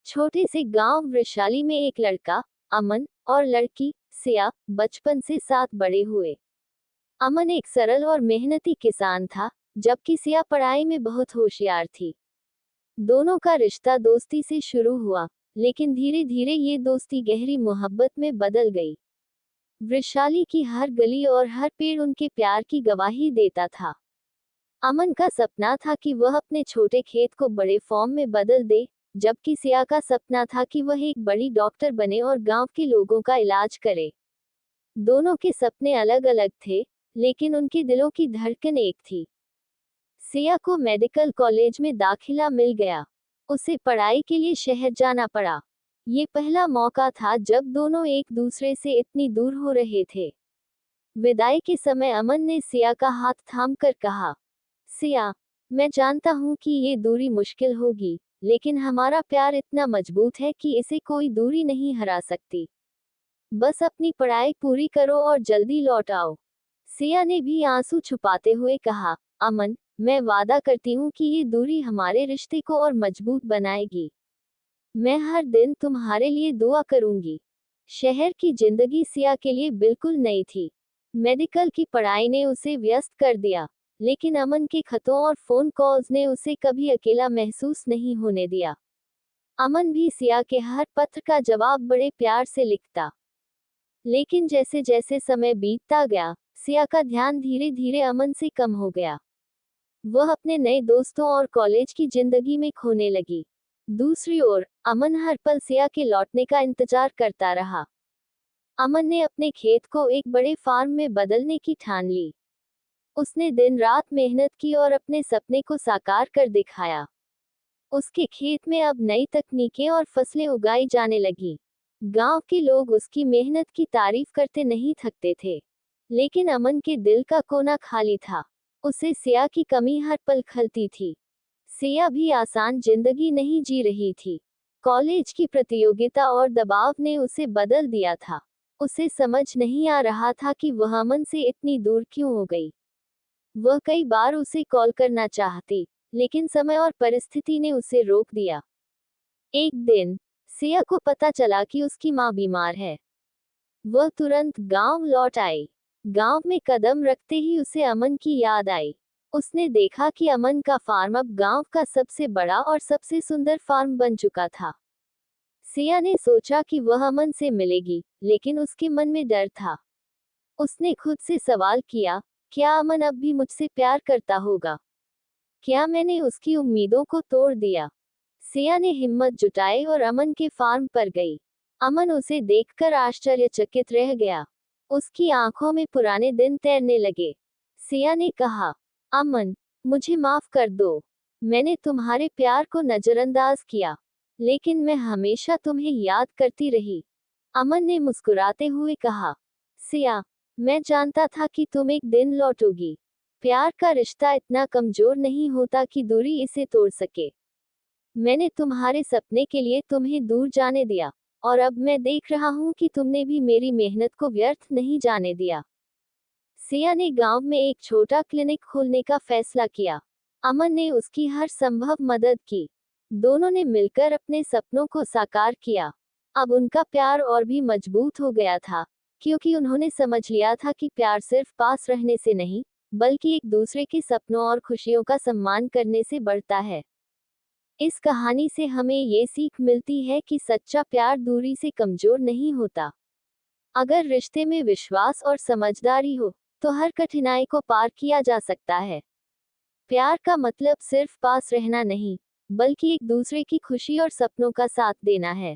छोटे से गांव वृषाली में एक लड़का अमन और लड़की सिया बचपन से साथ बड़े हुए। अमन एक सरल और मेहनती किसान था, जबकि सिया पढ़ाई में बहुत होशियार थी। दोनों का रिश्ता दोस्ती से शुरू हुआ, लेकिन धीरे धीरे ये दोस्ती गहरी मोहब्बत में बदल गई। वृषाली की हर गली और हर पेड़ उनके प्यार की गवाही देता था। अमन का सपना था कि वह अपने छोटे खेत को बड़े फॉर्म में बदल दे, जबकि सिया का सपना था कि वह एक बड़ी डॉक्टर बने और गांव के लोगों का इलाज करे। दोनों के सपने अलग अलग थे, लेकिन उनके दिलों की धड़कन एक थी। सिया को मेडिकल कॉलेज में दाखिला मिल गया। उसे पढ़ाई के लिए शहर जाना पड़ा। ये पहला मौका था जब दोनों एक दूसरे से इतनी दूर हो रहे थे। विदाई के समय अमन ने सिया का हाथ थामकर कहा, सिया, मैं जानता हूँ कि ये दूरी मुश्किल होगी, लेकिन हमारा प्यार इतना मजबूत है कि इसे कोई दूरी नहीं हरा सकती। बस अपनी पढ़ाई पूरी करो और जल्दी लौट आओ। सिया ने भी आंसू छुपाते हुए कहा, अमन, मैं वादा करती हूँ कि ये दूरी हमारे रिश्ते को और मजबूत बनाएगी। मैं हर दिन तुम्हारे लिए दुआ करूंगी। शहर की जिंदगी सिया के लिए बिल्कुल नई थी। मेडिकल की पढ़ाई ने उसे व्यस्त कर दिया, लेकिन अमन के खतों और फोन कॉल्स ने उसे कभी अकेला महसूस नहीं होने दिया। अमन भी सिया के हर पत्र का जवाब बड़े प्यार से लिखता। लेकिन जैसे जैसे समय बीतता गया, सिया का ध्यान धीरे धीरे अमन से कम हो गया। वह अपने नए दोस्तों और कॉलेज की जिंदगी में खोने लगी। दूसरी ओर, अमन हर पल सिया के लौटने का इंतजार करता रहा। अमन ने अपने खेत को एक बड़े फार्म में बदलने की ठान ली। उसने दिन रात मेहनत की और अपने सपने को साकार कर दिखाया। उसके खेत में अब नई तकनीकें और फसलें उगाई जाने लगी। गांव के लोग उसकी मेहनत की तारीफ करते नहीं थकते थे। लेकिन अमन के दिल का कोना खाली था। उसे सिया की कमी हर पल खलती थी। सिया भी आसान जिंदगी नहीं जी रही थी। कॉलेज की प्रतियोगिता और दबाव ने उसे बदल दिया था। उसे समझ नहीं आ रहा था कि वह अमन से इतनी दूर क्यों हो गई। वह कई बार उसे कॉल करना चाहती, लेकिन समय और परिस्थिति ने उसे रोक दिया। एक दिन, सिया को पता चला कि उसकी मां बीमार है। वह तुरंत गांव लौट आई। गांव में कदम रखते ही उसे अमन की याद आई। उसने देखा कि अमन का फार्म अब गांव का सबसे बड़ा और सबसे सुंदर फार्म बन चुका था। सिया ने सोचा कि वह अमन से मिलेगी, लेकिन उसके मन में डर था। उसने खुद से सवाल किया, क्या अमन अब भी मुझसे प्यार करता होगा? क्या मैंने उसकी उम्मीदों को तोड़ दिया? सिया ने हिम्मत जुटाई और अमन के फार्म पर गई। अमन उसे देखकर आश्चर्यचकित रह गया। उसकी आंखों में पुराने दिन तैरने लगे। सिया ने कहा, अमन, मुझे माफ कर दो। मैंने तुम्हारे प्यार को नजरअंदाज किया, लेकिन मैं हमेशा तुम्हें याद करती रही। अमन ने मुस्कुराते हुए कहा, सिया, मैं जानता था कि तुम एक दिन लौटोगी। प्यार का रिश्ता इतना कमजोर नहीं होता कि दूरी इसे तोड़ सके। मैंने तुम्हारे सपने के लिए तुम्हें दूर जाने दिया, और अब मैं देख रहा हूँ कि तुमने भी मेरी मेहनत को व्यर्थ नहीं जाने दिया। सिया ने गांव में एक छोटा क्लिनिक खोलने का फैसला किया। अमन ने उसकी हर संभव मदद की। दोनों ने मिलकर अपने सपनों को साकार किया। अब उनका प्यार और भी मजबूत हो गया था, क्योंकि उन्होंने समझ लिया था कि प्यार सिर्फ पास रहने से नहीं, बल्कि एक दूसरे के सपनों और खुशियों का सम्मान करने से बढ़ता है। इस कहानी से हमें ये सीख मिलती है कि सच्चा प्यार दूरी से कमजोर नहीं होता। अगर रिश्ते में विश्वास और समझदारी हो, तो हर कठिनाई को पार किया जा सकता है। प्यार का मतलब सिर्फ पास रहना नहीं, बल्कि एक दूसरे की खुशी और सपनों का साथ देना है।